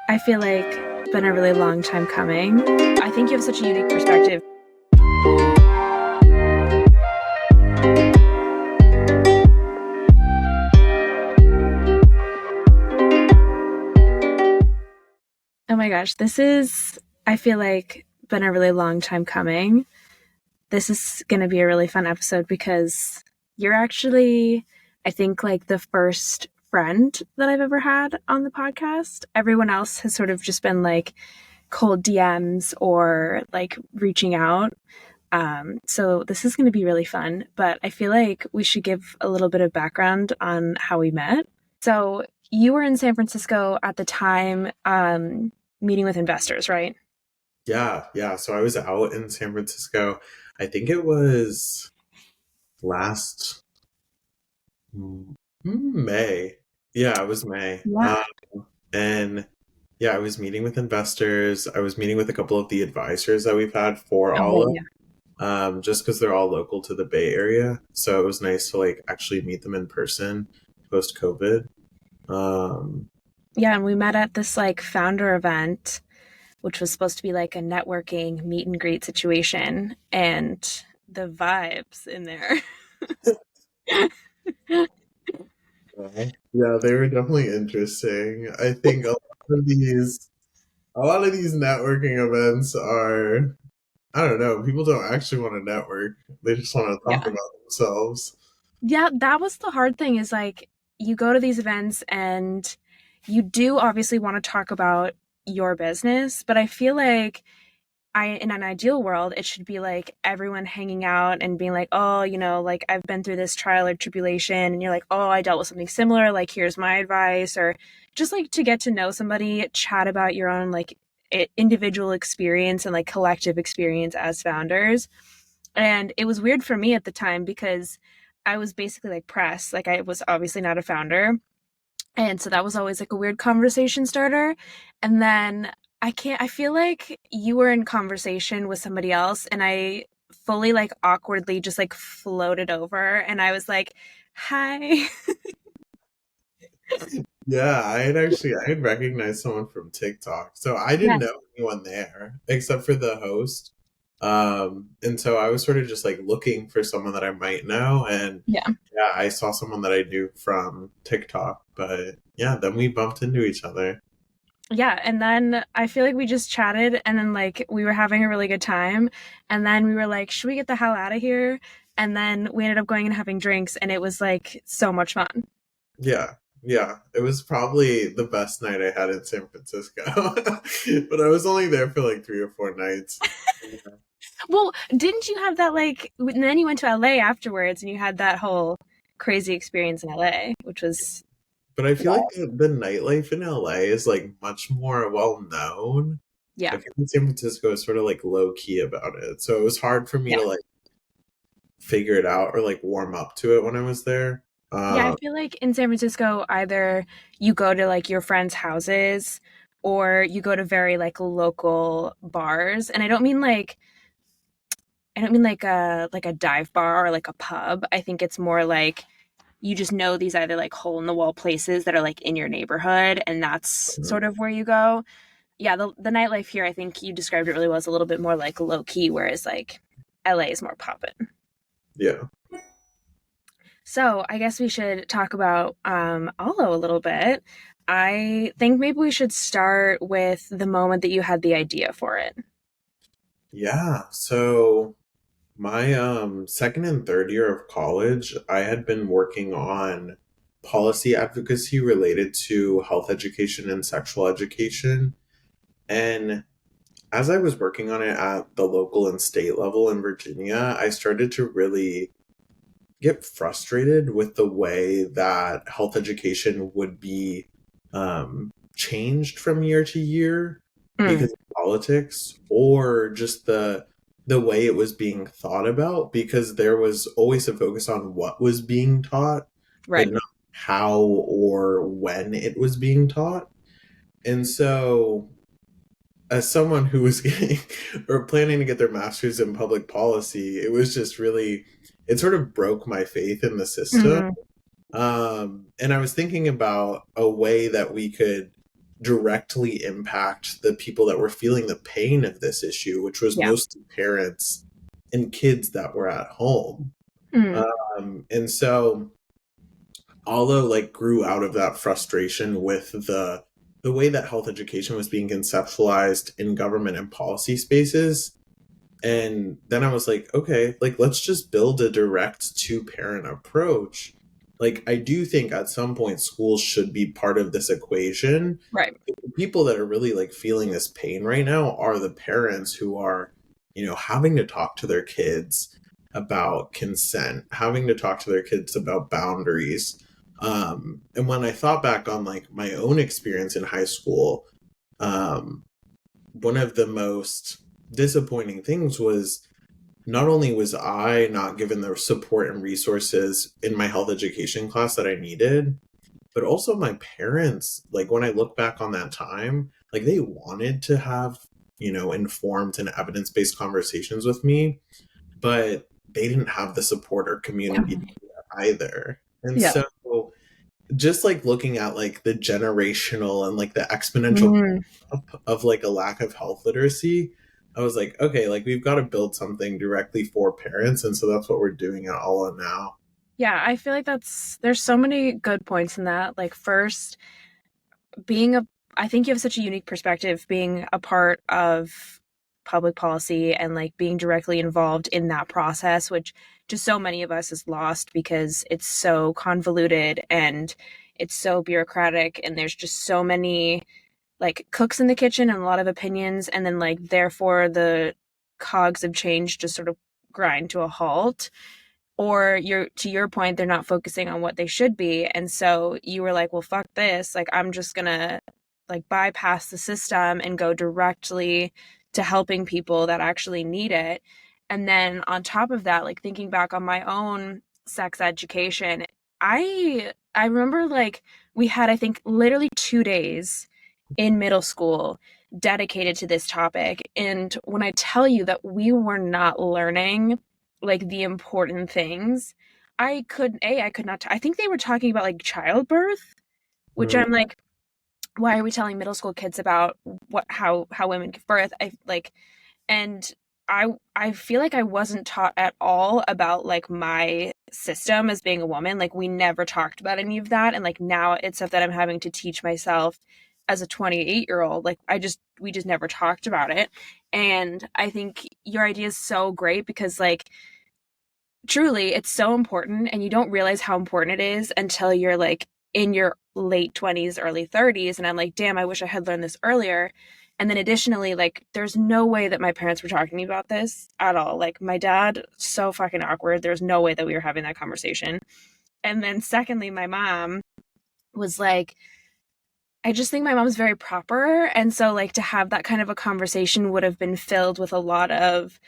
I feel like it's been a really long time coming. I think you have such a unique perspective. Oh my gosh, I feel like, been a really long time coming. This is going to be a really fun episode because you're actually, I think, like the first friend that I've ever had on the podcast. Everyone else has sort of just been like cold DMs or like reaching out. So this is going to be really fun, but I feel like we should give a little bit of background on how we met. So you were in San Francisco at the time, meeting with investors, right? Yeah. So I was out in San Francisco. I think it was last May. Yeah, it was May. Yeah. And yeah, I was meeting with investors. I was meeting with a couple of the advisors that we've had for Oh, Ollo, yeah. just because they're all local to the Bay Area. So it was nice to like actually meet them in person post COVID. Um, Yeah, and we met at this like founder event, which was supposed to be like a networking meet and greet situation, and the vibes in there. yeah, they were definitely interesting. I think a lot of these networking events are, I don't know, people don't actually want to network. They just want to talk Yeah. about themselves. Yeah, that was the hard thing is like you go to these events and you do obviously want to talk about your business, but I feel like in an ideal world, it should be like everyone hanging out and being like, oh, like I've been through this trial or tribulation, and you're like, oh, I dealt with something similar. Like, here's my advice, or just like to get to know somebody, chat about your own like individual experience and like collective experience as founders. And it was weird for me at the time because I was basically like press, like I was obviously not a founder, and so that was always like a weird conversation starter. And then I feel like you were in conversation with somebody else and I fully like awkwardly just like floated over and I was like, hi. Yeah, I had recognized someone from TikTok. So I Yeah. didn't know anyone there except for the host. And so I was sort of just like looking for someone that I might know. And Yeah. yeah, I saw someone that I knew from TikTok. But yeah, then we bumped into each other. Yeah. And then I feel like we just chatted and then like we were having a really good time. And then we were like, should we get the hell out of here? And then we ended up going and having drinks and it was like so much fun. Yeah, yeah. It was probably the best night I had in San Francisco. But I was only there for like 3 or 4 nights. Well, didn't you have that like? And then you went to LA afterwards, and you had that whole crazy experience in LA, which was But I feel like the nightlife in LA is like much more well known. yeah, I feel like San Francisco is sort of like low key about it. So it was hard for me yeah, to like figure it out or like warm up to it when I was there. yeah. I Um, feel like in San Francisco, either you go to like your friends' houses, or you go to very like local bars, and I don't mean like a dive bar or like a pub. I think it's more like you just know these either like hole in the wall places that are like in your neighborhood, and that's sort of where you go. Yeah, the nightlife here, I think you described it really well, is a little bit more like low key, whereas like LA is more poppin'. yeah. So I guess we should talk about Allo a little bit. I think maybe we should start with the moment that you had the idea for it. Yeah. So my second and third year of college, I had been working on policy advocacy related to health education and sexual education. And as I was working on it at the local and state level in Virginia, I started to really get frustrated with the way that health education would be changed from year to year Mm, because of politics, or just the way it was being thought about, because there was always a focus on what was being taught but right. not how or when it was being taught. And so as someone who was getting or planning to get their master's in public policy, it was just really, it sort of broke my faith in the system. Mm, And I was thinking about a way that we could directly impact the people that were feeling the pain of this issue, which was Yeah. mostly parents and kids that were at home. Mm. And so Allo like grew out of that frustration with the way that health education was being conceptualized in government and policy spaces. And then I was like, okay, like let's just build a direct to parent approach. Like I do think at some point schools should be part of this equation. Right. The people that are really like feeling this pain right now are the parents who are, having to talk to their kids about consent, having to talk to their kids about boundaries. And when I thought back on like my own experience in high school, um, one of the most disappointing things was not only was I not given the support and resources in my health education class that I needed, but also my parents, like when I look back on that time, like they wanted to have, informed and evidence-based conversations with me, but they didn't have the support or community either. And Yeah. so just like looking at like the generational and like the exponential Mm. up of like a lack of health literacy, I was like, okay, like we've got to build something directly for parents. And so that's what we're doing at Alla now. Yeah, I feel like there's so many good points in that. Like first, being a I think you have such a unique perspective being a part of public policy and like being directly involved in that process, which just so many of us is lost because it's so convoluted and it's so bureaucratic and there's just so many like cooks in the kitchen and a lot of opinions, and then like therefore the cogs of change just sort of grind to a halt, or you're to your point they're not focusing on what they should be, and so you were like, well, fuck this, like I'm just gonna like bypass the system and go directly to helping people that actually need it. And then on top of that, like thinking back on my own sex education, I remember like we had, I think, literally 2 days in middle school dedicated to this topic, and when I tell you that we were not learning like the important things, I could not I think they were talking about like childbirth, which Mm. I'm like, why are we telling middle school kids about what how women give birth? I like, and I feel like I wasn't taught at all about like my system as being a woman. Like we never talked about any of that, and like now it's stuff that I'm having to teach myself as a 28-year-old. Like we just never talked about it. And I think your idea is so great because like truly it's so important and you don't realize how important it is until you're like in your late 20s early 30s, and I'm like, damn, I wish I had learned this earlier. And then additionally, like there's no way that my parents were talking to me about this at all. Like my dad, so fucking awkward, there's no way that we were having that conversation. And then secondly, my mom was like, I just think my mom's very proper, and so like to have that kind of a conversation would have been filled with a lot of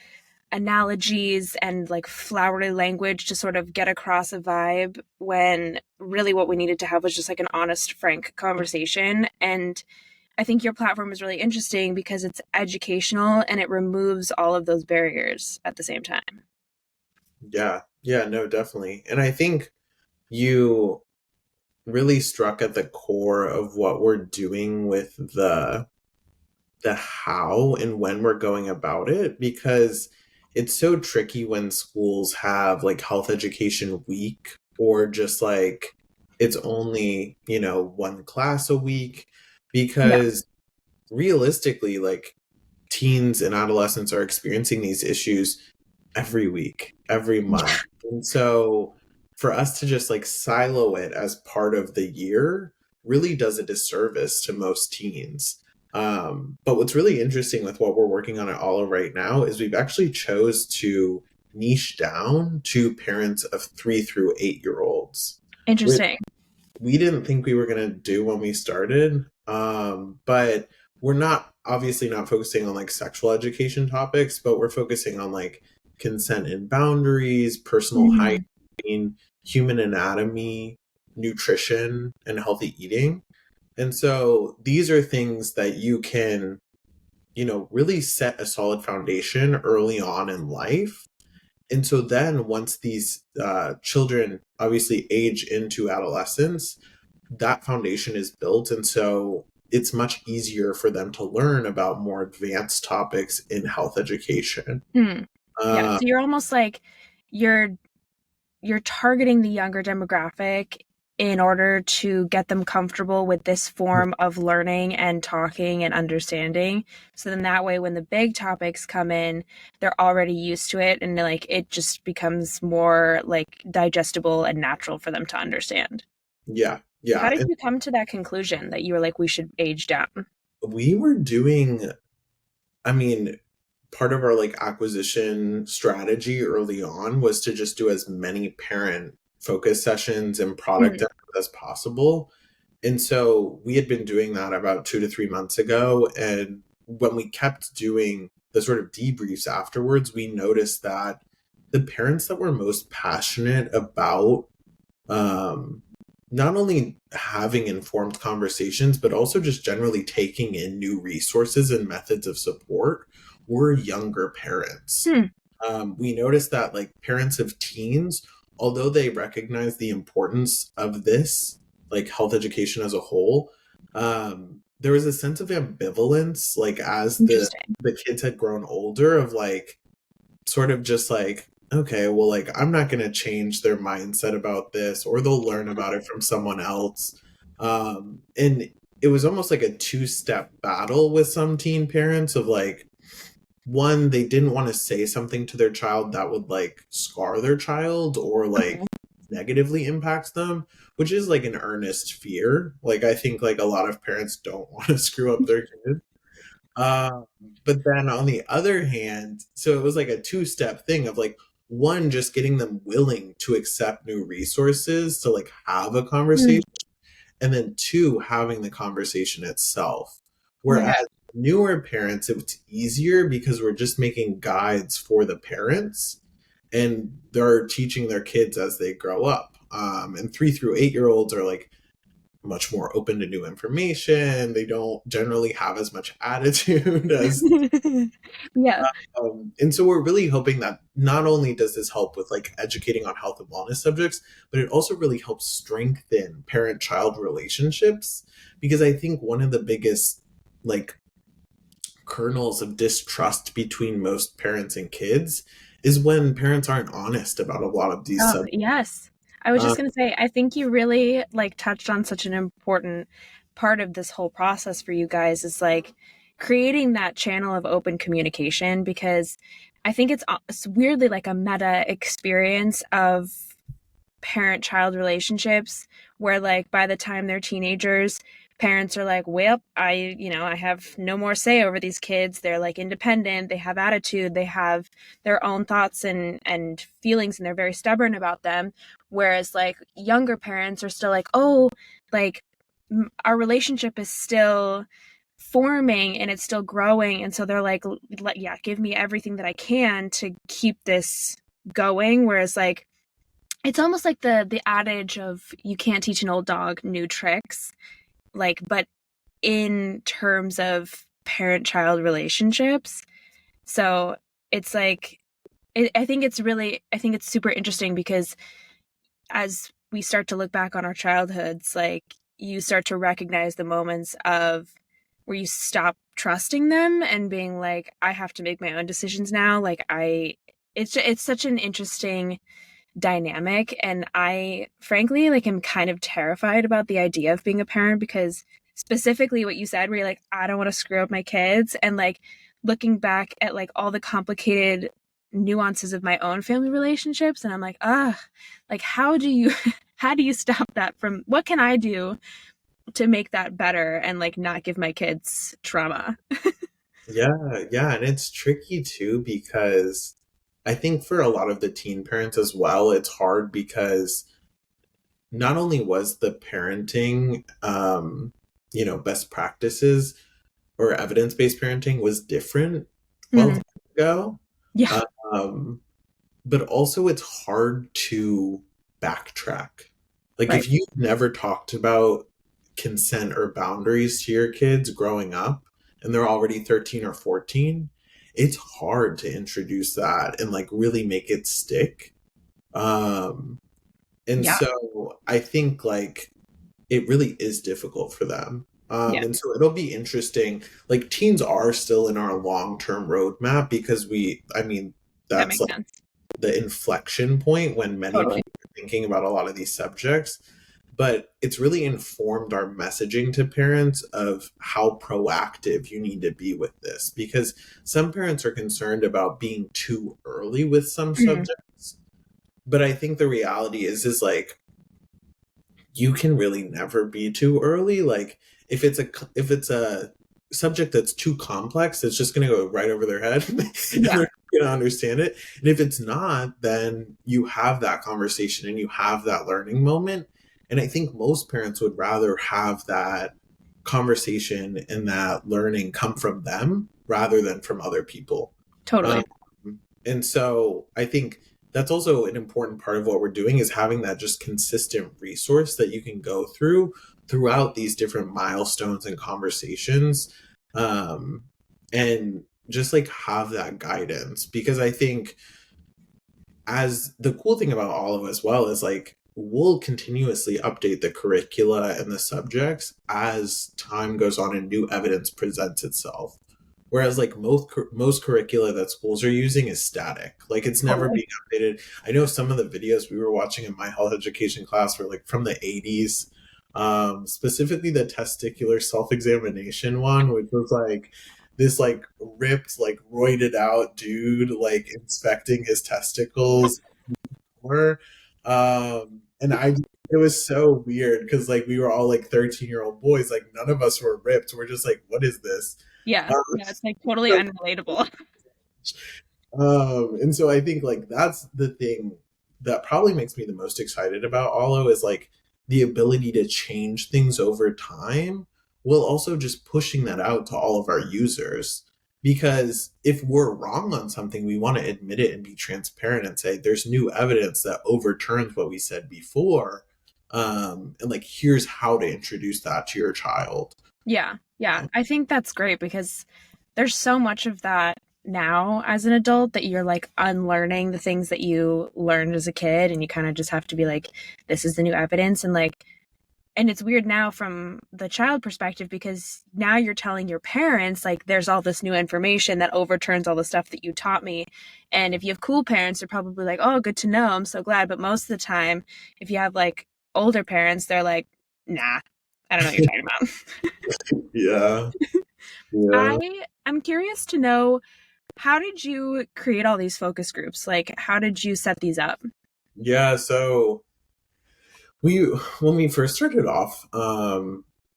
analogies and like flowery language to sort of get across a vibe, when really what we needed to have was just like an honest, frank conversation. And I think your platform is really interesting because it's educational and it removes all of those barriers at the same time. Yeah. Yeah, no, definitely. And I think you really struck at the core of what we're doing with the how and when we're going about it, because it's so tricky when schools have like health education week or just like it's only, one class a week, Yeah. because realistically like teens and adolescents are experiencing these issues every week, every Yeah. month. And so for us to just like silo it as part of the year really does a disservice to most teens. But what's really interesting with what we're working on at Olive right now is we've actually chose to niche down to parents of 3 through 8 year olds, which Interesting. we didn't think we were going to do when we started. But we're not obviously not focusing on like sexual education topics, but we're focusing on like consent and boundaries, personal Mhm. hygiene, human anatomy, nutrition, and healthy eating. And so these are things that you can, really set a solid foundation early on in life. And so then once these children obviously age into adolescence, that foundation is built. And so it's much easier for them to learn about more advanced topics in health education. Hmm. Yeah. Uh, So you're almost like you're you're targeting the younger demographic in order to get them comfortable with this form of learning and talking and understanding. So then that way when the big topics come in, they're already used to it and like it just becomes more like digestible and natural for them to understand. yeah, How yeah. did And you come to that conclusion that you were like we should age down? we were doing, I mean, part of our like acquisition strategy early on was to just do as many parent focus sessions and product Mm, demos as possible. And so we had been doing that about 2 to 3 months ago. And when we kept doing the sort of debriefs afterwards, we noticed that the parents that were most passionate about um, not only having informed conversations, but also just generally taking in new resources and methods of support were younger parents. hmm, We noticed that, like, parents of teens, although they recognize the importance of this, like health education as a whole, there was a sense of ambivalence, like, as interesting. the kids had grown older, of like, sort of just like, okay, well, like, I'm not going to change their mindset about this, or they'll learn about it from someone else. And it was almost like a two-step battle with some teen parents of like, one, they didn't want to say something to their child that would like scar their child or like Okay. negatively impact them, which is like an earnest fear. Like, I think like a lot of parents don't want to screw up their kids. Uh, but then on the other hand, so it was like a two-step thing of like, one, just getting them willing to accept new resources to like have a Hmm. conversation, and then two, having the conversation itself. Oh my God. Whereas newer parents, it's easier because we're just making guides for the parents and they're teaching their kids as they grow up. And 3 through 8 year olds are like much more open to new information. They don't generally have as much attitude as Yeah. and so we're really hoping that not only does this help with like educating on health and wellness subjects, but it also really helps strengthen parent-child relationships, because I think one of the biggest like kernels of distrust between most parents and kids is when parents aren't honest about a lot of these Oh, subjects. yes. I was Uh, just gonna say, I think you really like touched on such an important part of this whole process for you guys is like creating that channel of open communication because I think it's weirdly like a meta experience of parent child relationships where like by the time they're teenagers parents are like well I have no more say over these kids. They're like independent, they have attitude, they have their own thoughts and feelings and they're very stubborn about them, whereas like younger parents are still like oh like our relationship is still forming and it's still growing and so they're like yeah give me everything that I can to keep this going, whereas like it's almost like the adage of you can't teach an old dog new tricks, like, but in terms of parent-child relationships. So it's like I think it's super interesting because as we start to look back on our childhoods, like you start to recognize the moments of where you stop trusting them and being like, I have to make my own decisions now. Like it's such an interesting dynamic and I frankly like am kind of terrified about the idea of being a parent because specifically what you said where you're like I don't want to screw up my kids and like looking back at like all the complicated nuances of my own family relationships and I'm like like how do you how do you stop that from what can I do to make that better and like not give my kids trauma. yeah, yeah, and it's tricky too because I think for a lot of the teen parents as well, it's hard because not only was the parenting, best practices or evidence-based parenting was different 12 Mm, years ago, yeah, um, but also it's hard to backtrack. Like, right. if you've never talked about consent or boundaries to your kids growing up and they're already 13 or 14, it's hard to introduce that and like really make it stick. Um, and Yeah. so I think like it really is difficult for them. Yeah, And so it'll be interesting. Like teens are still in our long-term roadmap because I mean, that that's makes like sense. the inflection point when many Totally. people are thinking about a lot of these subjects. But it's really informed our messaging to parents of how proactive you need to be with this because some parents are concerned about being too early with some Mm, subjects. But I think the reality is like you can really never be too early. Like if it's a subject that's too complex, it's just going to go right over their head and they're yeah, not going to understand it. And if it's not, then you have that conversation and you have that learning moment. And I think most parents would rather have that conversation and that learning come from them rather than from other people. Um, totally. and so I think that's also an important part of what we're doing is having that just consistent resource that you can go through throughout these different milestones and conversations, um, and just like have that guidance because I think as the cool thing about all of us well is like we'll continuously update the curricula and the subjects as time goes on and new evidence presents itself. Whereas like most curricula that schools are using is static. Like it's never Totally. being updated. I know some of the videos we were watching in my health education class were like from the 80s. Specifically the testicular self-examination one, which was like this like ripped, like roided out dude like inspecting his testicles. And it was so weird because like we were all like 13-year-old boys, like none of us were ripped. We're just like, what is this? Yeah, yeah, it's like totally Um, unrelatable. and so I think like that's the thing that probably makes me the most excited about Allo is like the ability to change things over time while also just pushing that out to all of our users. Because if we're wrong on something, we want to admit it and be transparent and say there's new evidence that overturns what we said before. And like here's how to introduce that to your child. Yeah, yeah. I think that's great because there's so much of that now as an adult that you're like unlearning the things that you learned as a kid and you kind of just have to be like this is the new evidence and like and it's weird now from the child perspective because now you're telling your parents like there's all this new information that overturns all the stuff that you taught me, and if you have cool parents they're probably like oh good to know, I'm so glad, but most of the time if you have like older parents they're like nah, I don't know what you're talking about. Yeah. I Yeah. am curious to know, how did you create all these focus groups? Like, how did you set these up? Yeah. So we when we first started off,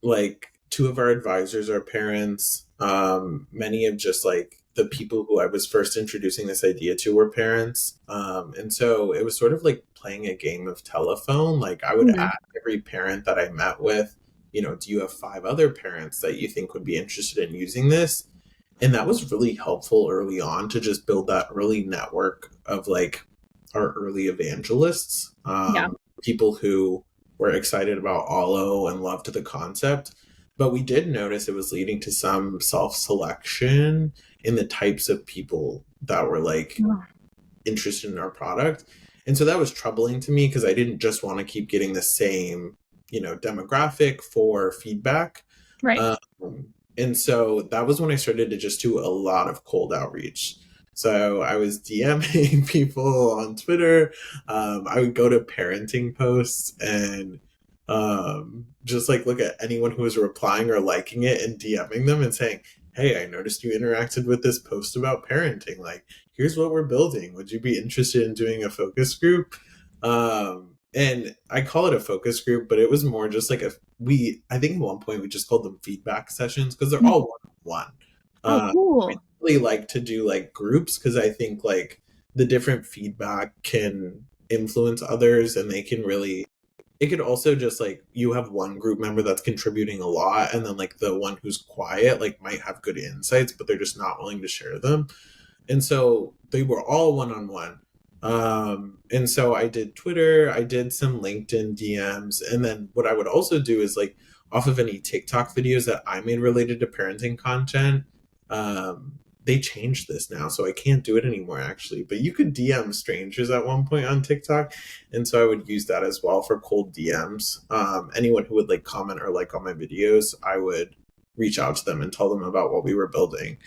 like two of our advisors are parents. Many of just like the people who I was first introducing this idea to were parents. And so it was sort of like playing a game of telephone. Like I would Mhm. ask every parent that I met with, do you have five other parents that you think would be interested in using this? And that was really helpful early on to just build that early network of like our early evangelists, Yeah. people who were excited about Allo and loved the concept. But we did notice it was leading to some self selection in the types of people that were like Oh, interested in our product. And so that was troubling to me because I didn't just want to keep getting the same, demographic for feedback. right. Um, and so that was when I started to just do a lot of cold outreach. So I was DMing people on Twitter. I would go to parenting posts and just like look at anyone who was replying or liking it and DMing them and saying, hey, I noticed you interacted with this post about parenting. Like, here's what we're building. Would you be interested in doing a focus group? And I call it a focus group, but it was more just like I think at one point we just called them feedback sessions because they're all Mhm. one on one. Oh, I cool. really like to do like groups because I think like the different feedback can influence others and they can really it could also just like you have one group member that's contributing a lot and then like the one who's quiet like might have good insights but they're just not willing to share them, and so they were all one on one. And so I did Twitter, I did some LinkedIn DMs, and then what I would also do is like off of any TikTok videos that I made related to parenting content. they changed this now, so I can't do it anymore actually. But you could DM strangers at one point on TikTok, and so I would use that as well for cold DMs. Anyone who would like comment or like on my videos, I would reach out to them and tell them about what we were building.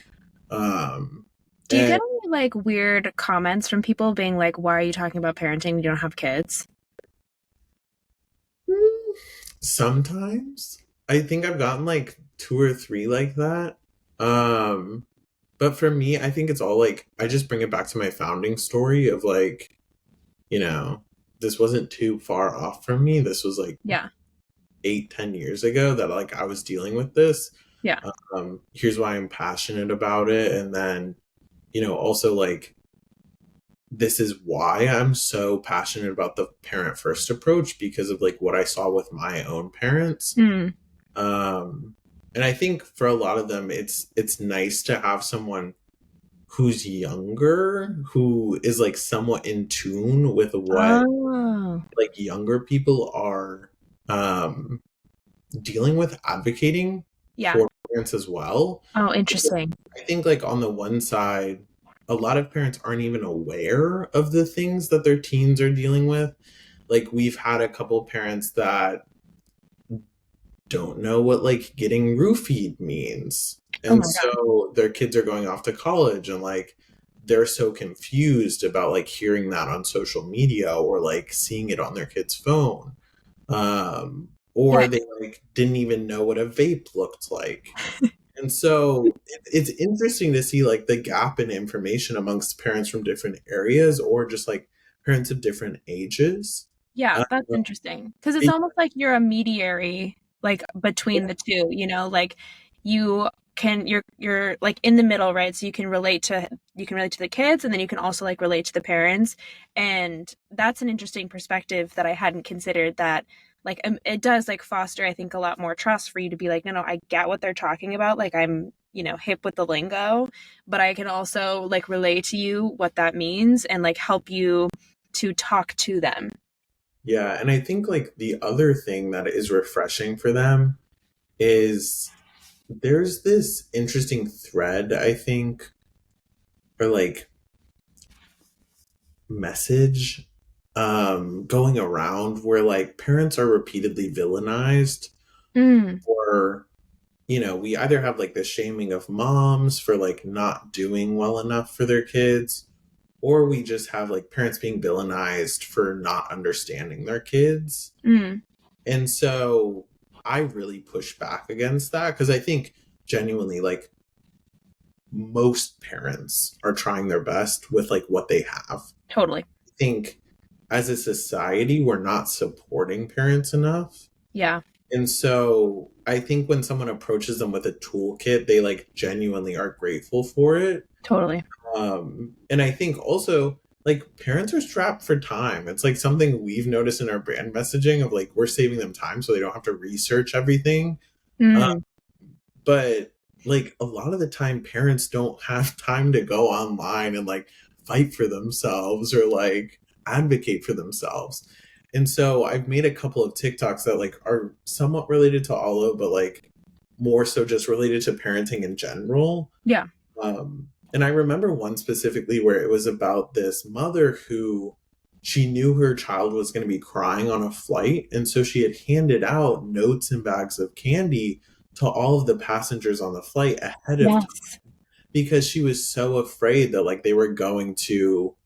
Um, Do you and get any like weird comments from people being like, "Why are you talking about parenting? You don't have kids?" sometimes I think I've gotten like two or three like that. Um, but for me, I think it's all like I just bring it back to my founding story of like, you know, this wasn't too far off from me. This was like Yeah. 8, 10 years ago that like I was dealing with this. Yeah. Here's why I'm passionate about it. And then, also like this is why I'm so passionate about the parent first approach because of like what I saw with my own parents. Mm. Um, and I think for a lot of them, it's nice to have someone who's younger, who is like somewhat in tune with what Oh. like younger people are um dealing with advocating Yeah. for parents as well. Oh, interesting. I think like on the one side, a lot of parents aren't even aware of the things that their teens are dealing with. Like we've had a couple parents that don't know what like getting roofied means. Oh And my God. so their kids are going off to college and like they're so confused about like hearing that on social media or like seeing it on their kid's phone. Yeah. Or they like didn't even know what a vape looked like. And so it's interesting to see like the gap in information amongst parents from different areas or just like parents of different ages. Yeah, Uh, that's interesting. Because it's it, almost like you're a mediary, like between the two, like you you're like in the middle, right? So you can relate to the kids and then you can also like relate to the parents. And that's an interesting perspective that I hadn't considered that like it does like foster, I think, a lot more trust for you to be like, no, no, I get what they're talking about. Like I'm, hip with the lingo, but I can also like relay to you what that means and like help you to talk to them. yeah, and I think like the other thing that is refreshing for them is there's this interesting thread, I think, or like message going around where like parents are repeatedly villainized Mm, or we either have like the shaming of moms for like not doing well enough for their kids, or we just have like parents being villainized for not understanding their kids. mm, And so I really push back against that because I think genuinely, like, most parents are trying their best with like what they have. totally. I think as a society, we're not supporting parents enough. Yeah, And so I think when someone approaches them with a toolkit, they like genuinely are grateful for it. totally. And I think also like parents are strapped for time. It's like something we've noticed in our brand messaging of like we're saving them time so they don't have to research everything. Uh, Mm, but like a lot of the time, parents don't have time to go online and like fight for themselves or like advocate for themselves. And so I've made a couple of TikToks that like are somewhat related to Ollo, but like more so just related to parenting in general. yeah. And I remember one specifically where it was about this mother who she knew her child was going to be crying on a flight. And so she had handed out notes and bags of candy to all of the passengers on the flight ahead of time Yes. because she was so afraid that like they were going to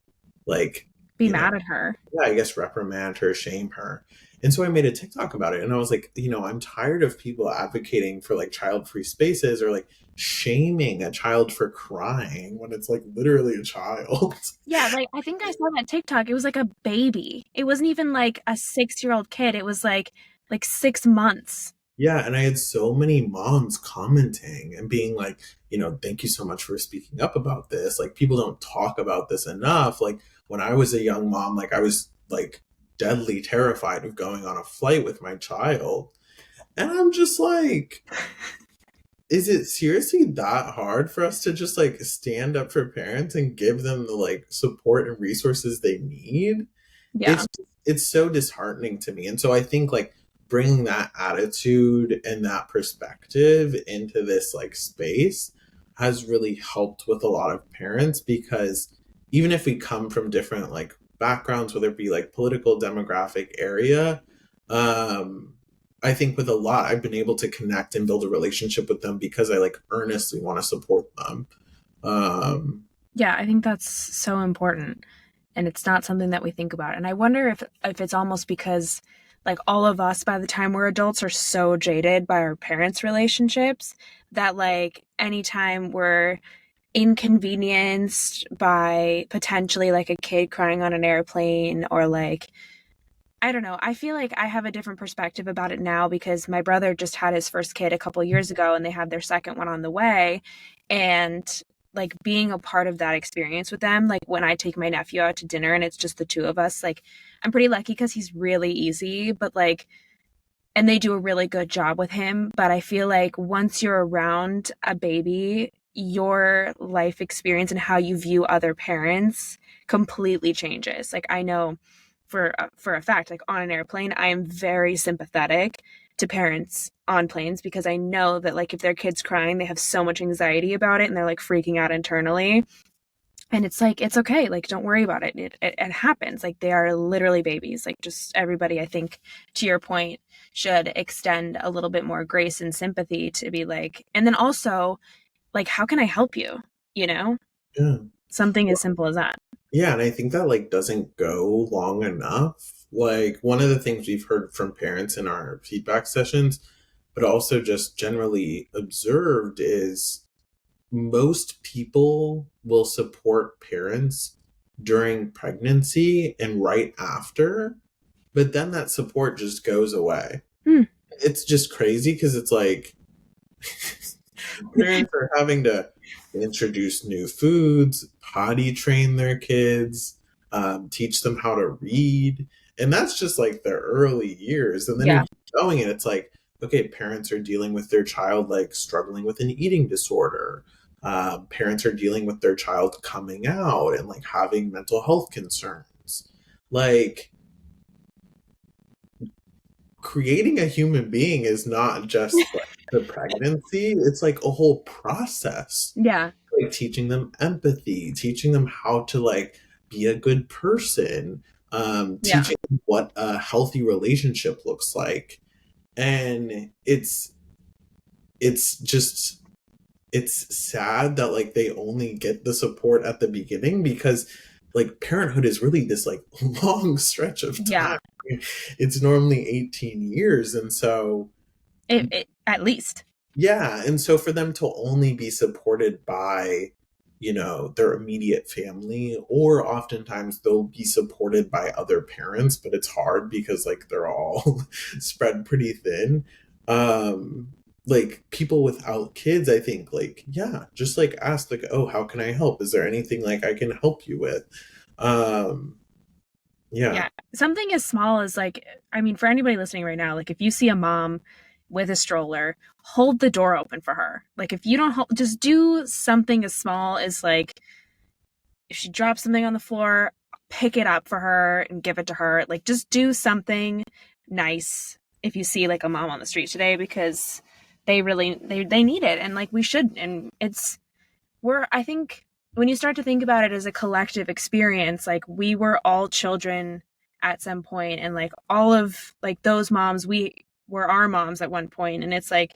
like, Be you know, mad at her. yeah, I guess reprimand her, shame her. And so I made a TikTok about it. And I was like, I'm tired of people advocating for like child free spaces or like shaming a child for crying when it's like literally a child. Yeah, like I think I saw that TikTok. It was like a baby. It wasn't even like a 6-year-old kid. It was like 6 months. Yeah. And I had so many moms commenting and being like, thank you so much for speaking up about this. Like, people don't talk about this enough. Like, when I was a young mom, like, I was like deadly terrified of going on a flight with my child. And I'm just like, is it seriously that hard for us to just like stand up for parents and give them the like support and resources they need? Yeah. It's so disheartening to me. And so I think like bringing that attitude and that perspective into this like space has really helped with a lot of parents, because even if we come from different like backgrounds, whether it be like political, demographic, area, um I think with a lot I've been able to connect and build a relationship with them because I like earnestly want to support them. um Yeah, I think that's so important. And it's not something that we think about. And I wonder if it's almost because like all of us by the time we're adults are so jaded by our parents' relationships that like anytime we're inconvenienced by potentially like a kid crying on an airplane or like I don't know. I feel like I have a different perspective about it now because my brother just had his first kid a couple years ago and they had their second one on the way. And like being a part of that experience with them, like when I take my nephew out to dinner and it's just the two of us, like I'm pretty lucky because he's really easy, but like, and they do a really good job with him. But I feel like once you're around a baby, your life experience and how you view other parents completely changes. Like I know for a fact, like on an airplane, I am very sympathetic to parents on planes because I know that like if their kid's crying, they have so much anxiety about it and they're like freaking out internally. And it's like it's okay, like don't worry about it. It happens. Like they are literally babies. Like just everybody, I think, to your point, should extend a little bit more grace and sympathy to be like, and then also like, how can I help you? You know, yeah. something as simple as that. Yeah, and I think that like doesn't go long enough. Like one of the things we've heard from parents in our feedback sessions, but also just generally observed, is most people will support parents during pregnancy and right after, but then that support just goes away. Hmm. It's just crazy because it's like parents are having to introduce new foods, potty train their kids, teach them how to read. And that's just like their early years. And then we Yeah. keep going, and it's like, okay, parents are dealing with their child like struggling with an eating disorder. Parents are dealing with their child coming out and like having mental health concerns. Like, creating a human being is not just like the pregnancy, it's like a whole process, Yeah. like teaching them empathy, teaching them how to like be a good person, Yeah. teaching them what a healthy relationship looks like. And it's just it's sad that like they only get the support at the beginning, because like parenthood is really this like long stretch of Yeah. time. It's normally 18 years, and so At least. yeah, and so for them to only be supported by, their immediate family, or oftentimes they'll be supported by other parents, but it's hard because like they're all spread pretty thin. Um like people without kids, I think like, yeah, just like ask like, "Oh, how can I help? Is there anything like I can help you with?" Um yeah. Yeah. Something as small as like, I mean, for anybody listening right now, like if you see a mom with a stroller, hold the door open for her. Like if you don't hold, just do something as small as like if she drops something on the floor, pick it up for her and give it to her. Like just do something nice if you see like a mom on the street today because they need it and like we should and it's we're I think when you start to think about it as a collective experience, like we were all children at some point and like all of like those moms we were our moms at one point and it's like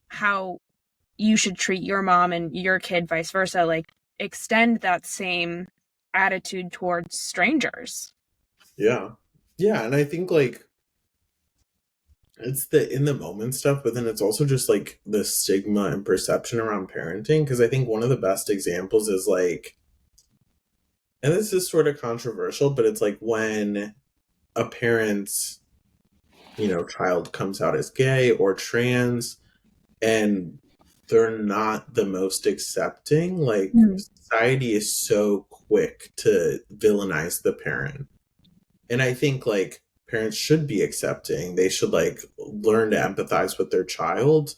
how you should treat your mom and your kid vice versa, like extend that same attitude towards strangers. Yeah. Yeah, and I think like it's the in the moment stuff, but then it's also just like the stigma and perception around parenting. Because I think one of the best examples is like, and this is sort of controversial, but it's like when a parent's, child comes out as gay or trans, and they're not the most accepting, like Mm. society is so quick to villainize the parent. And I think like parents should be accepting. They should like learn to empathize with their child,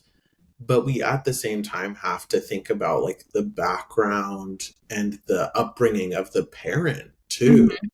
but we at the same time have to think about like the background and the upbringing of the parent too. Mhm.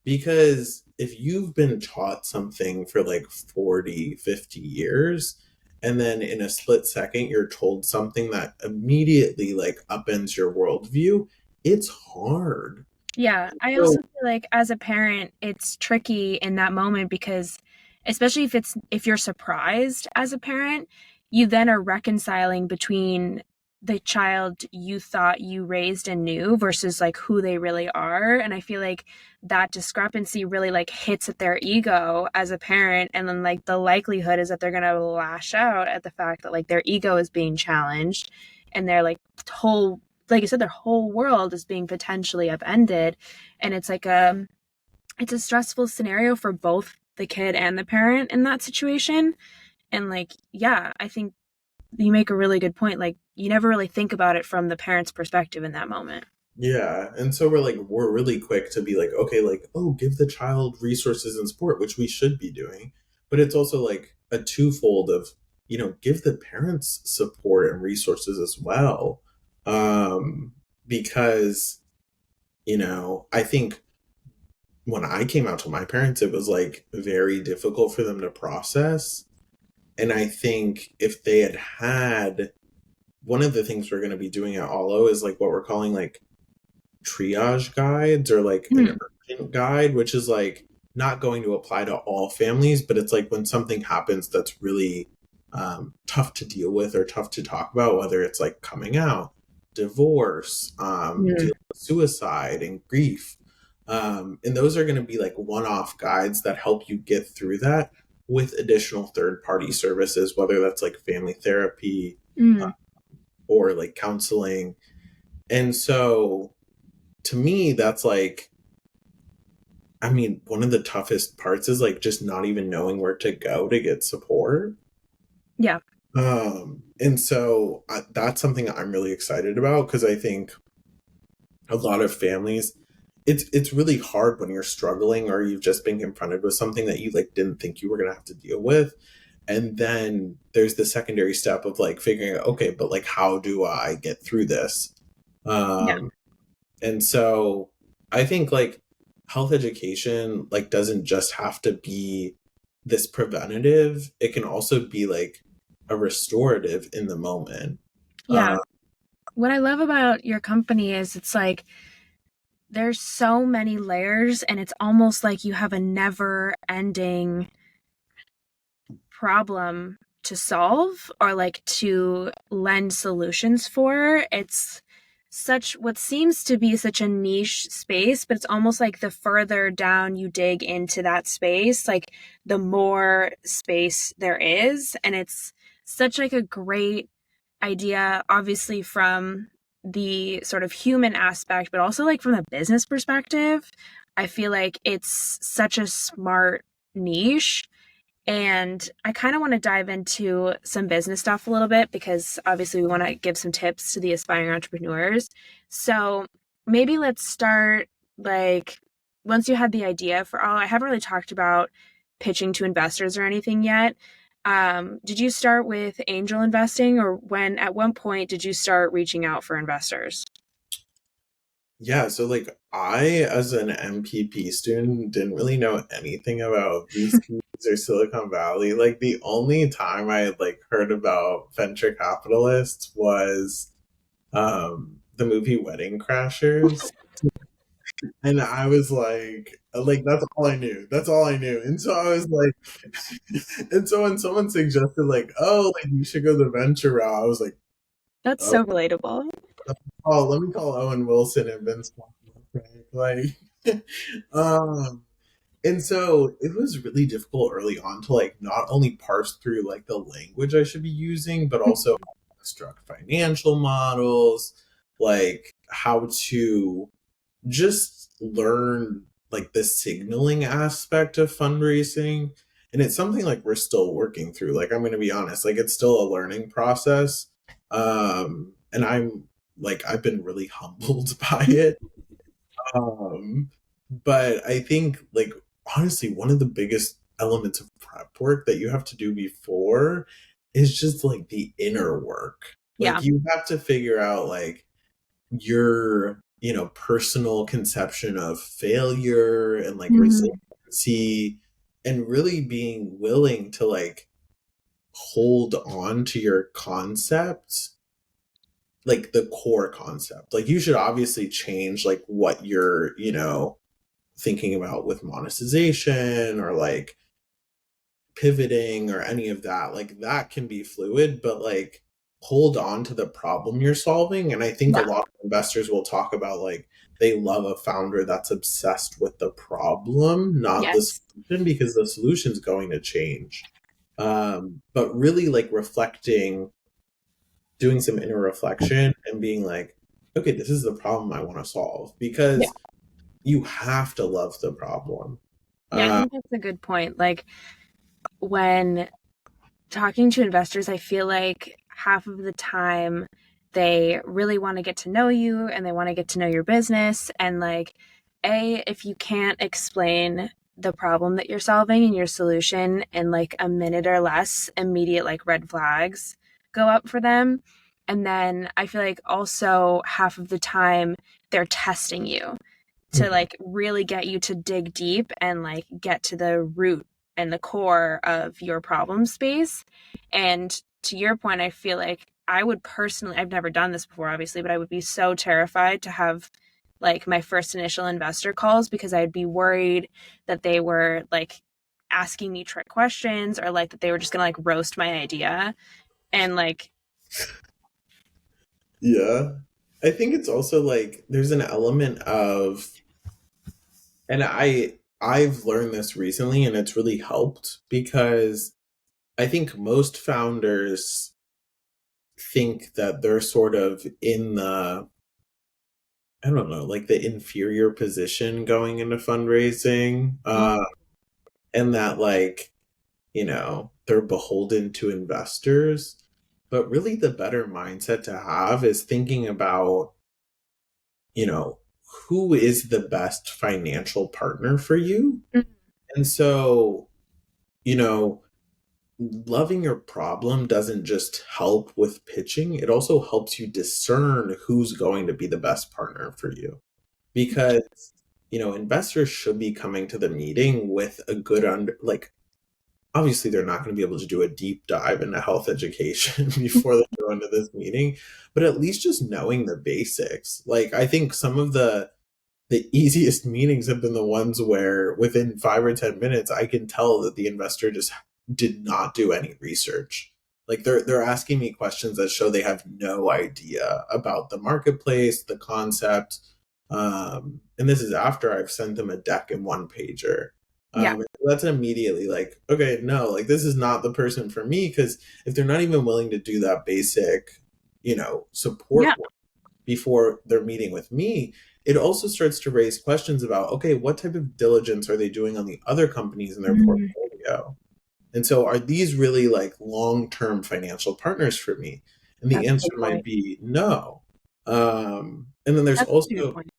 Because if you've been taught something for like 40, 50 years, and then in a split second you're told something that immediately like upends your worldview. It's hard. Yeah, I So also feel like as a parent, it's tricky in that moment because especially if you're surprised as a parent, you then are reconciling between the child you thought you raised and knew versus like who they really are. And I feel like that discrepancy really like hits at their ego as a parent. And then like the likelihood is that they're gonna lash out at the fact that like their ego is being challenged and their whole like you said, their whole world is being potentially upended. And it's a stressful scenario for both the kid and the parent in that situation. And like, yeah, I think you make a really good point. Like you never really think about it from the parent's perspective in that moment. yeah, and so we're really quick to be like, okay, like, oh, give the child resources and support, which we should be doing. But it's also like a twofold of, give the parents support and resources as well. Um, because, I think when I came out to my parents, it was like very difficult for them to process. And I think if they had one of the things we're going to be doing at Allo is like what we're calling like triage guides or like an Mm, urgent guide, which is like not going to apply to all families, but it's like when something happens that's really tough to deal with or tough to talk about, whether it's like coming out, divorce, mm, dealing with suicide and grief. And those are going to be like one off guides that help you get through that with additional third party services, whether that's like family therapy uh, mm. or like counseling. And so to me, that's like, I mean, one of the toughest parts is like just not even knowing where to go to get support. Yeah, And so that's something I'm really excited about because I think a lot of families, it's really hard when you're struggling or you've just been confronted with something that you like didn't think you were gonna have to deal with, and then there's the secondary step of like figuring out, okay, but like how do I get through this? yeah, Um, And so I think like health education like doesn't just have to be this preventative. It can also be like a restorative in the moment. yeah. What I love about your company is it's like there's so many layers and it's almost like you have a never ending problem to solve or like to lend solutions for. It's such what seems to be such a niche space, but it's almost like the further down you dig into that space, like the more space there is. And it's such like a great idea, obviously from the sort of human aspect, but also like from the business perspective. I feel like it's such a smart niche and I kind of want to dive into some business stuff a little bit because obviously we want to give some tips to the aspiring entrepreneurs. So maybe let's start like once you had the idea for all, I haven't really talked about pitching to investors or anything yet. Did you start with angel investing or at one point did you start reaching out for investors? Yeah, so like I as an MPP student didn't really know anything about VCs or Silicon Valley. Like the only time I had like heard about venture capitalists was the movie Wedding Crashers. And I was like that's all I knew. That's all I knew. And so I was like, and so when someone suggested like, oh, like you should go the venture route, I was like, That's oh, so relatable. let me call Owen Wilson and Vince Vaughn, like, um, and so it was really difficult early on to like not only parse through like the language I should be using, but also construct financial models, like how to just learn like the signaling aspect of fundraising. And it's something like we're still working through. Like I'm gonna be honest, like it's still a learning process. And I've been really humbled by it. Um but I think like honestly one of the biggest elements of prep work that you have to do before is just like the inner work. Yeah. Like you have to figure out like your personal conception of failure and like Mhm. resiliency and really being willing to like hold on to your concept, like the core concept. Like you should obviously change like what you're, thinking about with monetization or like pivoting or any of that. Like that can be fluid, but like hold on to the problem you're solving. And I think a Yeah. lot of investors will talk about like they love a founder that's obsessed with the problem, not the Yes. solution, because the solution's going to change. But really like reflecting, doing some inner reflection and being like, okay, this is the problem I want to solve, Yeah. because you have to love the problem. Yeah, I Uh, think that's a good point. Like when talking to investors, I feel like half of the time they really want to get to know you and they want to get to know your business. And like, if you can't explain the problem that you're solving and your solution in like a minute or less, immediate like red flags go up for them. And then I feel like also half of the time they're testing you to mhm. like really get you to dig deep and like get to the root and the core of your problem space. And to your point, I feel like I would personally, I've never done this before, obviously, but I would be so terrified to have like my first initial investor calls because I'd be worried that they were like asking me trick questions or like that they were just gonna like roast my idea. And like, Yeah. I think it's also like there's an element of, and I've learned this recently and it's really helped, because I think most founders think that they're sort of in the, I don't know, like the inferior position going into fundraising, mm, and that like, they're beholden to investors. But really the better mindset to have is thinking about, you know, who is the best financial partner for you. mm, And so, you know, loving your problem doesn't just help with pitching, it also helps you discern who's going to be the best partner for you. Because, investors should be coming to the meeting with a good like, obviously they're not going to be able to do a deep dive into health education before they go into this meeting, but at least just knowing the basics. Like I think some of the easiest meetings have been the ones where within 5 or 10 minutes I can tell that the investor just did not do any research. Like they're asking me questions that show they have no idea about the marketplace, the concept. And this is after I've sent them a deck and one pager. yeah, That's immediately like, okay, no, like this is not the person for me, because if they're not even willing to do that basic, yeah, support work before they're meeting with me, it also starts to raise questions about, okay, what type of diligence are they doing on the other companies in their mm, portfolio? And so are these really like long-term financial partners for me? And the that's a answer good might point. be no. And then there's That's a good also, point.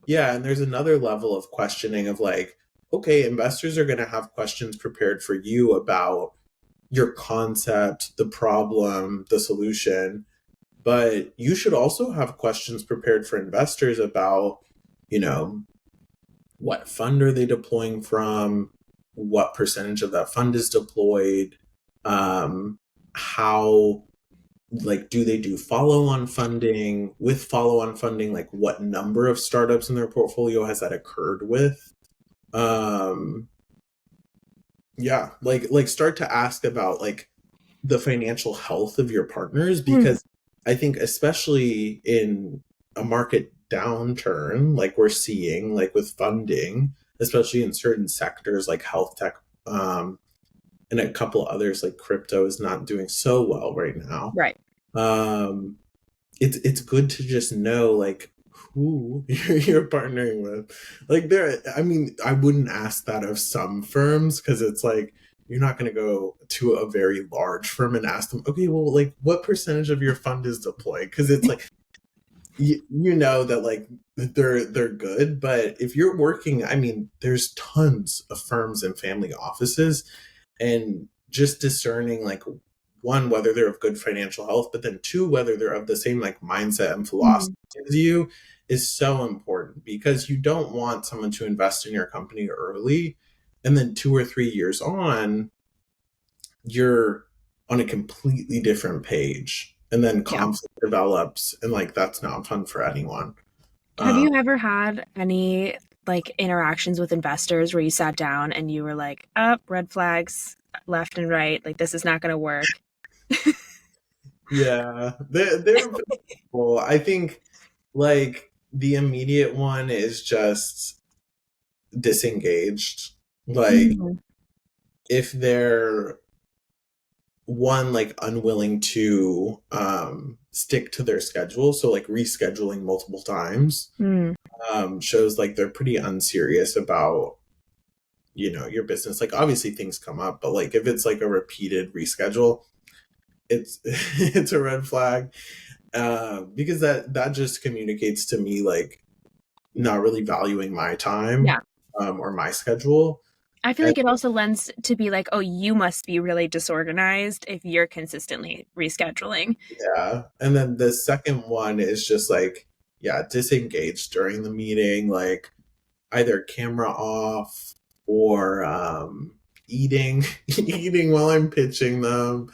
yeah, and there's another level of questioning of like, okay, investors are going to have questions prepared for you about your concept, the problem, the solution, but you should also have questions prepared for investors about, you know, what fund are they deploying from, what percentage of that fund is deployed, how, like, do they do follow-on funding? With follow-on funding, like what number of startups in their portfolio has that occurred with? um yeah, like start to ask about like the financial health of your partners, Mm, because I think especially in a market downturn like we're seeing, like with funding, especially in certain sectors like health tech, and a couple others like crypto is not doing so well right now. right. Um, it's good to just know like who you're partnering with. Like I mean, I wouldn't ask that of some firms, because it's like you're not going to go to a very large firm and ask them, okay, well, like what percentage of your fund is deployed? Because it's like you know that like they're good, but if you're working, I mean, there's tons of firms and family offices, and just discerning like, one, whether they're of good financial health, but then two, whether they're of the same like mindset and philosophy Mm, as you, is so important, because you don't want someone to invest in your company early and then 2 or 3 years on you're on a completely different page, and then Yeah. conflict develops, and like that's not fun for anyone. Have Um, you ever had any like interactions with investors where you sat down and you were like, up, red flags left and right, like this is not going to work? yeah, they're cool. I think like the immediate one is just disengaged. Like Mhm. if they're one like unwilling to stick to their schedule, so like rescheduling multiple times Mm. shows like they're pretty unserious about your business. Like obviously things come up, but like if it's like a repeated reschedule, it's it's a red flag, because that just communicates to me like not really valuing my time, Yeah. or my schedule. I feel And like it also lends to be like, oh, you must be really disorganized if you're consistently rescheduling. yeah, and then the second one is just like, yeah, disengage during the meeting, like either camera off or eating eating while I'm pitching them.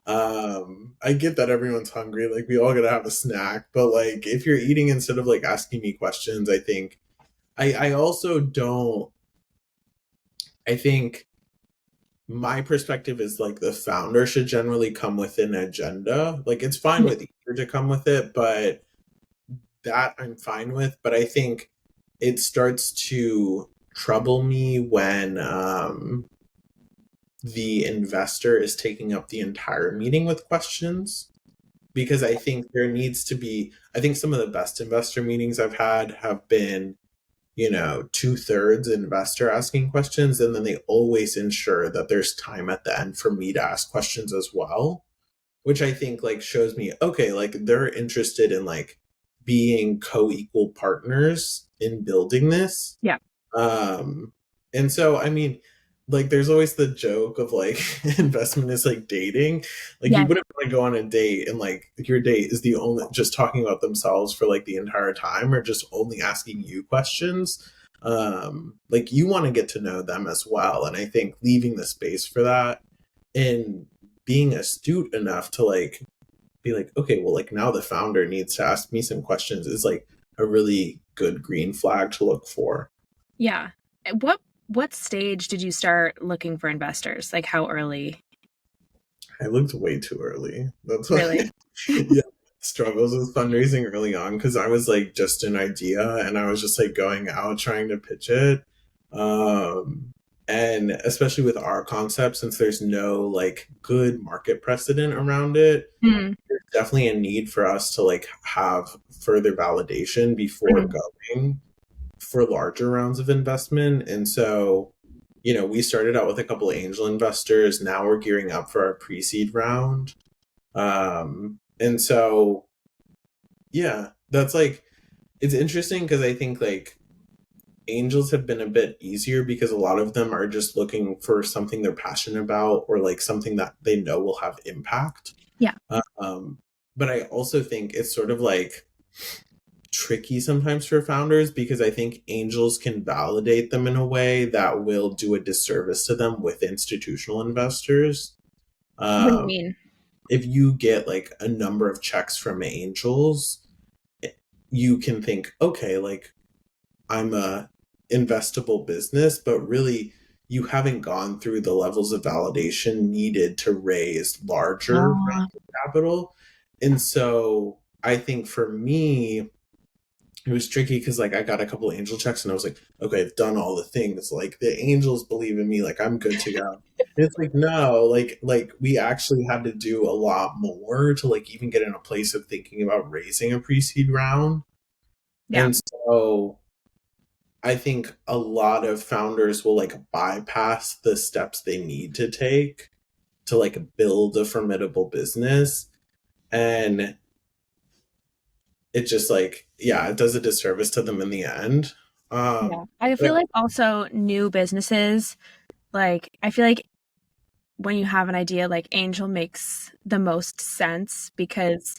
I get that everyone's hungry, like we all gotta have a snack, but like if you're eating instead of like asking me questions, I think I also don't. I think my perspective is like the founder should generally come with an agenda. Like it's fine Yeah. with either to come with it, but that I'm fine with. But I think it starts to trouble me when the investor is taking up the entire meeting with questions, because I think there needs to be, I think some of the best investor meetings I've had have been, 2/3 investor asking questions, and then they always ensure that there's time at the end for me to ask questions as well, which I think like shows me, okay, like they're interested in like being co-equal partners in building this. Yeah. um and so I mean, like there's always the joke of like investment is like dating. Like you Yes. wouldn't want to go on a date and like your date is the only just talking about themselves for like the entire time, or just only asking you questions. Like you want to get to know them as well, and I think leaving the space for that and being astute enough to like be like, okay, well, like now the founder needs to ask me some questions is like a really good green flag to look for. Yeah. What stage did you start looking for investors? Like how early? I looked way too early. That's why, Really? yeah, struggles with fundraising early on, because I was like just an idea and I was just like going out trying to pitch it. Um, and especially with our concept, since there's no like good market precedent around it, Mm. there's definitely a need for us to like have further validation before Mhm. going for larger rounds of investment. And so, we started out with a couple of angel investors. Now we're gearing up for our pre-seed round. And so, yeah, that's like, it's interesting because I think like angels have been a bit easier because a lot of them are just looking for something they're passionate about, or like something that they know will have impact. Yeah. Um, but I also think it's sort of like tricky sometimes for founders, because I think angels can validate them in a way that will do a disservice to them with institutional investors. What do you Um, mean? if you get like a number of checks from angels, you can think, okay, like I'm a investable business, but really you haven't gone through the levels of validation needed to raise larger Uh, rounds of capital. And so I think for me, it was tricky because like I got a couple of angel checks and I was like, okay, I've done all the things. Like the angels believe in me, like I'm good to go. And it's like no, like we actually had to do a lot more to like even get in a place of thinking about raising a pre-seed round. yeah. And so I think a lot of founders will like bypass the steps they need to take to like build a formidable business. And it just like, yeah, it does a disservice to them in the end. Yeah. Um, I feel but like also new businesses, like I feel like when you have an idea, like angel makes the most sense because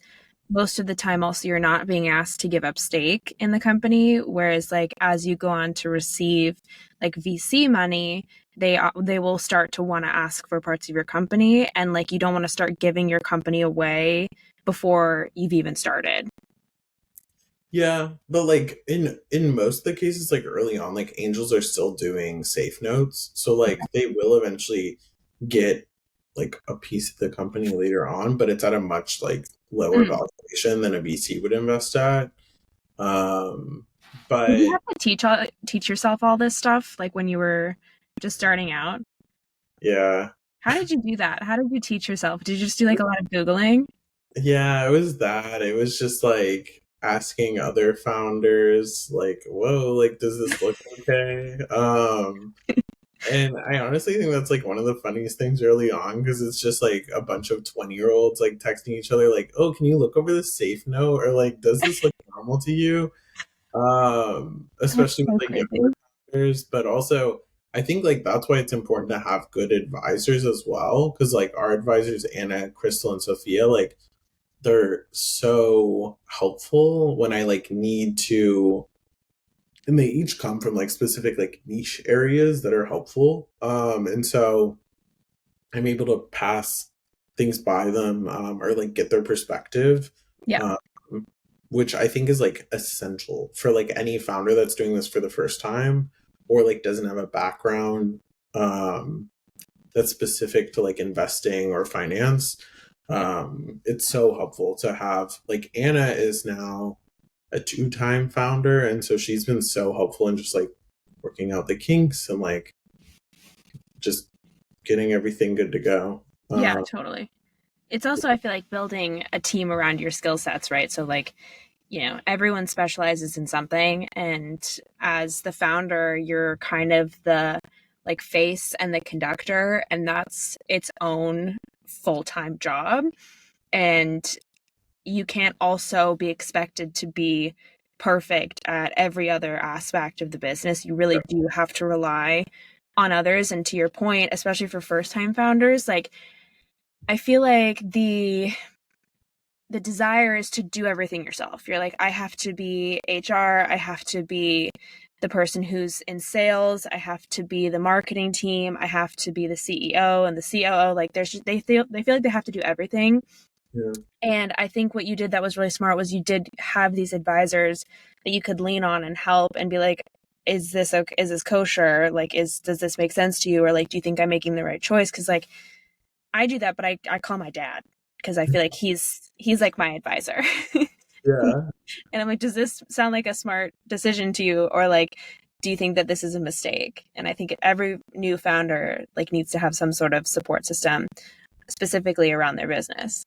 most of the time also you're not being asked to give up stake in the company, whereas like as you go on to receive like VC money, they will start to want to ask for parts of your company, and like you don't want to start giving your company away before you've even started. Yeah, but like in most of the cases, like early on, like angels are still doing safe notes, so like they will eventually get like a piece of the company later on, but it's at a much like lower Mm. valuation than a VC would invest at. Um, Did you but have to teach yourself all this stuff like when you were just starting out? yeah, How did you do that? How did you teach yourself? Did you just do like a lot of Googling? yeah, it was that. It was just like asking other founders, like, whoa, like, does this look okay? And I honestly think that's like one of the funniest things early on because it's just like a bunch of 20-year-olds like texting each other, like, oh, can you look over this safe note? Or like, does this look normal to you? That's Especially with so like younger crazy. founders, but also I think like that's why it's important to have good advisors as well. Cause like our advisors, Anna, Crystal, and Sophia, like they're so helpful when I like need to, and they each come from like specific like niche areas that are helpful. And so I'm able to pass things by them, or like get their perspective, Yeah. um, which I think is like essential for like any founder that's doing this for the first time or like doesn't have a background, um, that's specific to like investing or finance. It's so helpful to have like Anna is now a two-time founder, and so she's been so helpful in just like working out the kinks and like just getting everything good to go. Yeah, Uh, totally. It's also, I feel like, building a team around your skill sets, right? So, like, everyone specializes in something. And as the founder, you're kind of the like face and the conductor, and that's its own full time job. And you can't also be expected to be perfect at every other aspect of the business. You really do have to rely on others. And to your point, especially for first time founders, like, I feel like the desire is to do everything yourself. You're like, I have to be HR, I have to be the person who's in sales, I have to be the marketing team, I have to be the CEO and the COO. Like they feel like they have to do everything. yeah, And I think what you did that was really smart was you did have these advisors that you could lean on and help and be like, is this okay? Is this kosher? Like, does this make sense to you? Or like, do you think I'm making the right choice? Because like I do that, but I call my dad because I feel like he's like my advisor. yeah, And I'm like, does this sound like a smart decision to you? Or like, do you think that this is a mistake? And I think every new founder like needs to have some sort of support system specifically around their business.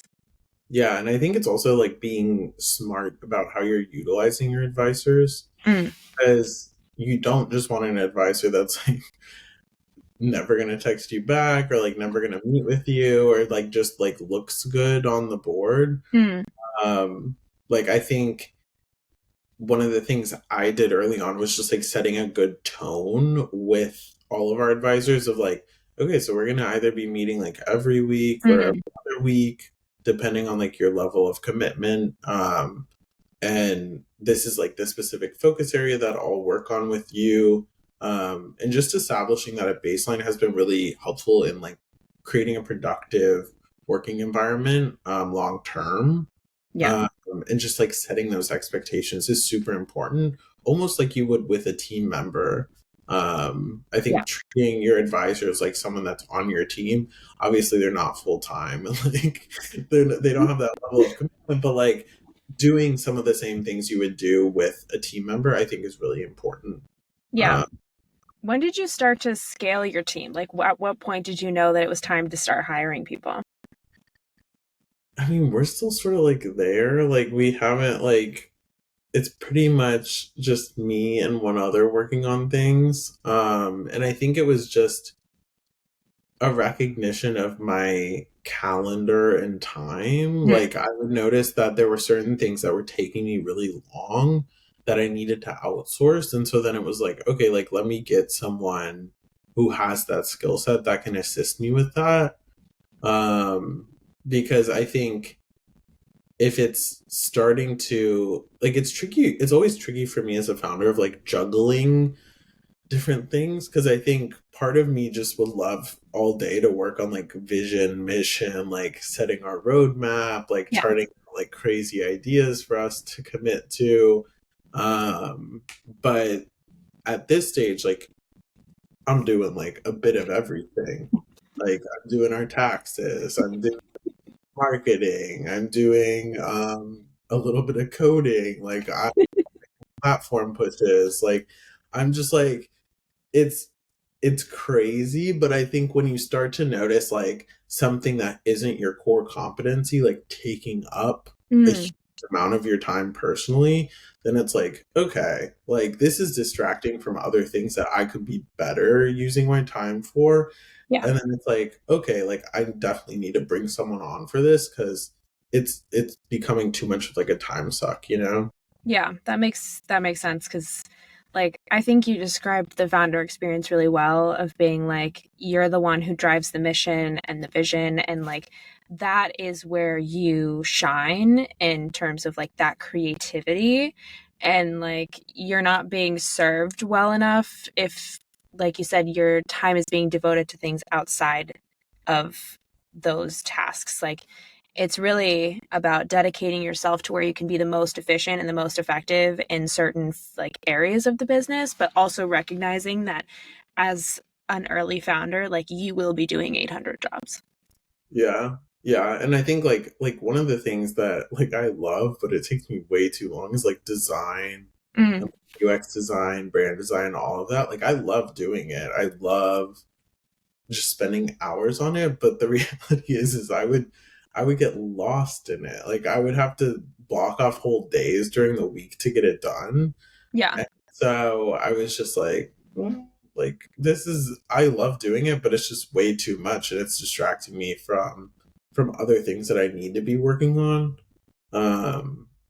yeah. And I think it's also like being smart about how you're utilizing your advisors, Mm, because you don't just want an advisor that's like never gonna text you back or like never gonna meet with you or like just like looks good on the board. mm, Um, like I think one of the things I did early on was just like setting a good tone with all of our advisors of like, okay, so we're gonna either be meeting like every week or every mm, other week, depending on like your level of commitment. And this is like the specific focus area that I'll work on with you. And just establishing that a baseline has been really helpful in like creating a productive working environment, long term. yeah, um, and just like setting those expectations is super important, almost like you would with a team member. I yeah, think treating your advisors like someone that's on your team. Obviously, they're not full time, like they don't have that level of commitment, but like doing some of the same things you would do with a team member, I think is really important. yeah. Uh, When did you start to scale your team? Like, at what point did you know that it was time to start hiring people? I mean, we're still sort of like there. Like we haven't like it's pretty much just me and one other working on things. And I think it was just a recognition of my calendar and time. Hmm. Like I would notice that there were certain things that were taking me really long that I needed to outsource. And so then it was like, okay, like let me get someone who has that skill set that can assist me with that. Um, because I think if it's starting to like it's tricky, it's always tricky for me as a founder of like juggling different things because I think part of me just would love all day to work on like vision, mission, like setting our roadmap, like Yeah. charting like crazy ideas for us to commit to. Um, but at this stage, like I'm doing like a bit of everything. Like I'm doing our taxes, I'm doing marketing, I'm doing a little bit of coding, like I platform pushes, like I'm just like it's it's crazy, but I think when you start to notice like something that isn't your core competency, like taking up a Mm, huge amount of your time personally, then it's like, okay, like this is distracting from other things that I could be better using my time for. yeah. And then it's like, okay, like I definitely need to bring someone on for this because it's becoming too much of like a time suck, you know? Yeah, that makes sense because like I think you described the founder experience really well of being like you're the one who drives the mission and the vision and like that is where you shine in terms of like that creativity and like you're not being served well enough if like you said your time is being devoted to things outside of those tasks like it's really about dedicating yourself to where you can be the most efficient and the most effective in certain like areas of the business, but also recognizing that as an early founder, like you will be doing 800 jobs. Yeah. Yeah, and I think like one of the things that like I love, but it takes me way too long is like design, Mm, and UX design, brand design, all of that. Like I love doing it. I love just spending hours on it, but the reality is I would get lost in it. Like I would have to block off whole days during the week to get it done. yeah. And so I was just like, like this is I love doing it, but it's just way too much, and it's distracting me from other things that I need to be working on.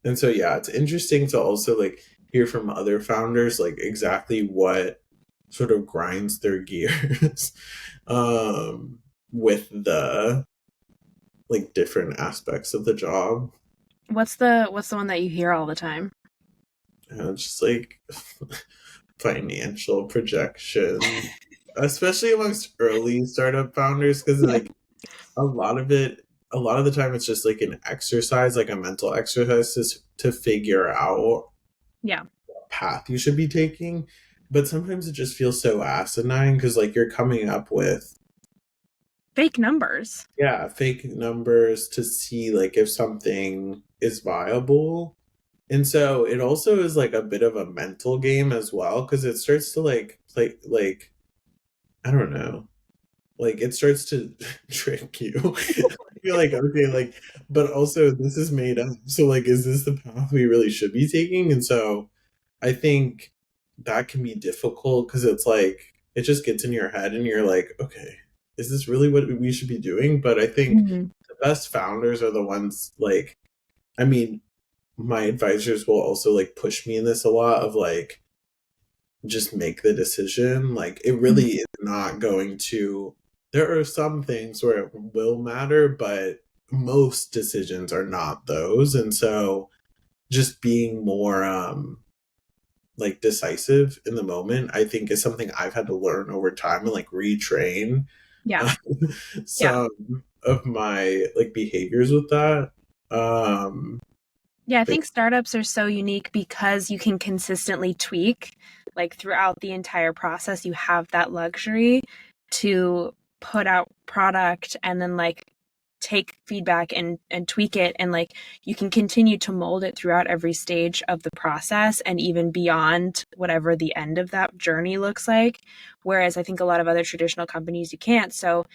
And so yeah, it's interesting to also like hear from other founders like exactly what sort of grinds their gears with the like different aspects of the job. What's the one that you hear all the time? Just like financial projection, especially amongst early startup founders, because Yeah. like a lot of it, a lot of the time, it's just like an exercise, like a mental exercise to figure out Yeah. what path you should be taking. But sometimes it just feels so asinine because like you're coming up with Fake numbers. yeah fake numbers to see like if something is viable. And so it also is like a bit of a mental game as well because it starts to like play like I don't know, like it starts to trick you. You're like, okay, like, but also this is made up. So like, is this the path we really should be taking? And so I think that can be difficult because it's like it just gets in your head and you're like, okay, is this really what we should be doing? But I think Mhm. the best founders are the ones like, I mean, my advisors will also like push me in this a lot of like just make the decision. Like it Mhm. really is not going to there are some things where it will matter, but most decisions are not those. And so just being more like decisive in the moment, I think is something I've had to learn over time and like retrain Yeah. uh, Yeah. some of my like behaviors with that. Yeah, I But think startups are so unique because you can consistently tweak like throughout the entire process. You have that luxury to put out product and then like take feedback and tweak it and like you can continue to mold it throughout every stage of the process and even beyond whatever the end of that journey looks like. Whereas I think a lot of other traditional companies you can't. So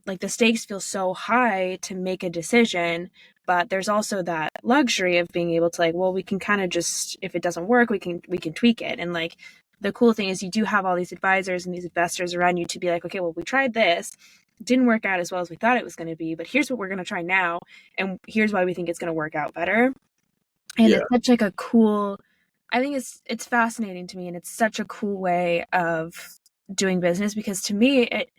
like the stakes feel so high to make a decision, but there's also that luxury of being able to like well we can kind of just if it doesn't work we can tweak it and like the cool thing is you do have all these advisors and these investors around you to be like okay well we tried this, it didn't work out as well as we thought it was going to be, but here's what we're going to try now and here's why we think it's going to work out better. And yeah, it's such like a cool, I think it's fascinating to me and it's such a cool way of doing business because to me it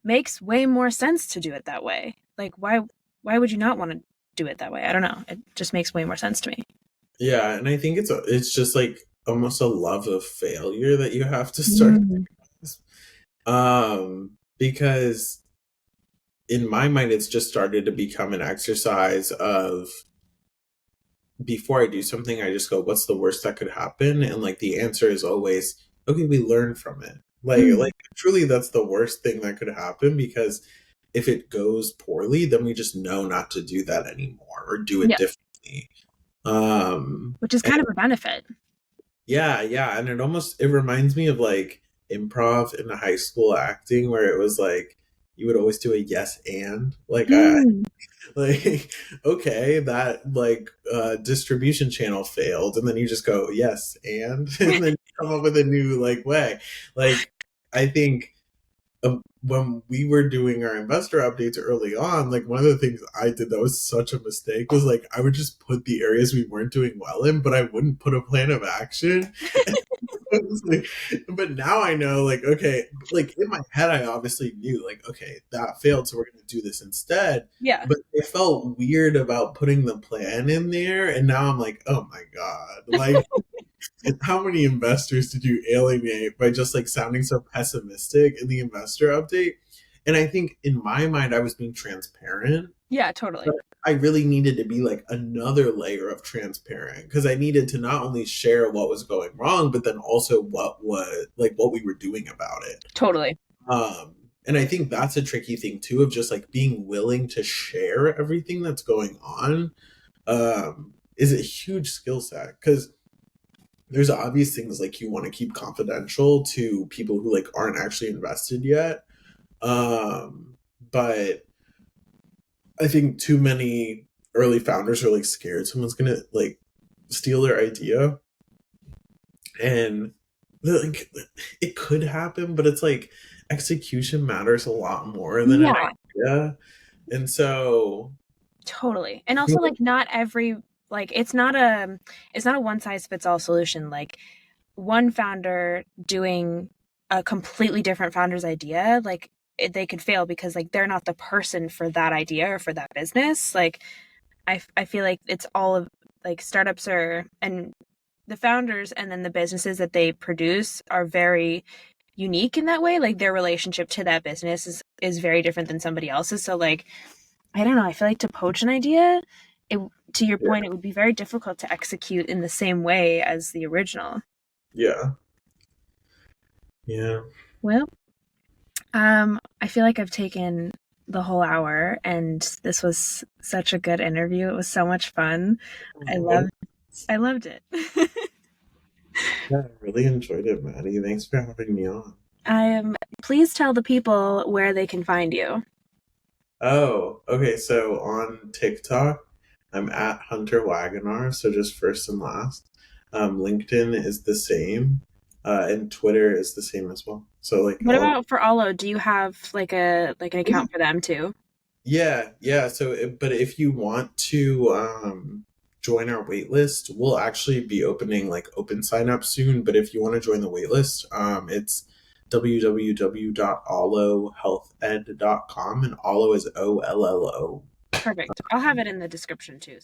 makes way more sense to do it that way. Like why would you not want to do it that way. I don't know. It just makes way more sense to me. Yeah, and I think it's just like almost a love of failure that you have to start. Mm. Because in my mind, it's just started to become an exercise of before I do something, I just go, what's the worst that could happen? And like the answer is always, okay, we learn from it. Mm. Like truly that's the worst thing that could happen because if it goes poorly, then we just know not to do that anymore or do it Yeah, differently. which is And kind of a benefit. yeah, yeah. And it reminds me of like improv in high school acting where it was like you would always do a yes and Mm. like okay that like distribution channel failed and then you just go yes and then you come up with a new like way like I think when we were doing our investor updates early on, like one of the things I did that was such a mistake was like I would just put the areas we weren't doing well in, but I wouldn't put a plan of action. Like, but now I know, like, okay, like in my head, I obviously knew, like, okay, that failed, so we're going to do this instead. Yeah. But it felt weird about putting the plan in there, and now I'm like, oh my god, like, how many investors did you alienate by just like sounding so pessimistic in the investor update? And I think in my mind, I was being transparent, Yeah, but totally. I really needed to be like another layer of transparent because I needed to not only share what was going wrong, but then also what we were doing about it. Totally. And I think that's a tricky thing too of just like being willing to share everything that's going on is a huge skill set because there's obvious things like you want to keep confidential to people who like aren't actually invested yet. But I think too many early founders are like scared someone's gonna like steal their idea, and like it could happen, but it's like execution matters a lot more than an Yeah, idea, and so totally. And also like not every like it's not a one size fits all solution. Like one founder doing a completely different founder's idea, like they could fail because like they're not the person for that idea or for that business. Like I feel like it's all of like startups are and the founders and then the businesses that they produce are very unique in that way. Like their relationship to that business is very different than somebody else's. So like I don't know, I feel like to poach an idea, it to your yeah, point, it would be very difficult to execute in the same way as the original. yeah, yeah. Well, I feel like I've taken the whole hour and this was such a good interview. It was so much fun. I Oh, loved I loved it. yeah, I really enjoyed it, Maddie. Thanks for having me on. Please tell the people where they can find you. Oh, okay. So on TikTok, I'm at Hunter Wagenaar, so just first and last. LinkedIn is the same, and Twitter is the same as well. So like What all, about for Ollo? Do you have like a like an account for them too? yeah, yeah. But if you want to join our wait list, we'll actually be opening like open sign up soon. But if you want to join the wait list, it's www.ollohealthed.com, and Ollo is OLLO. Perfect. I'll have it in the description too.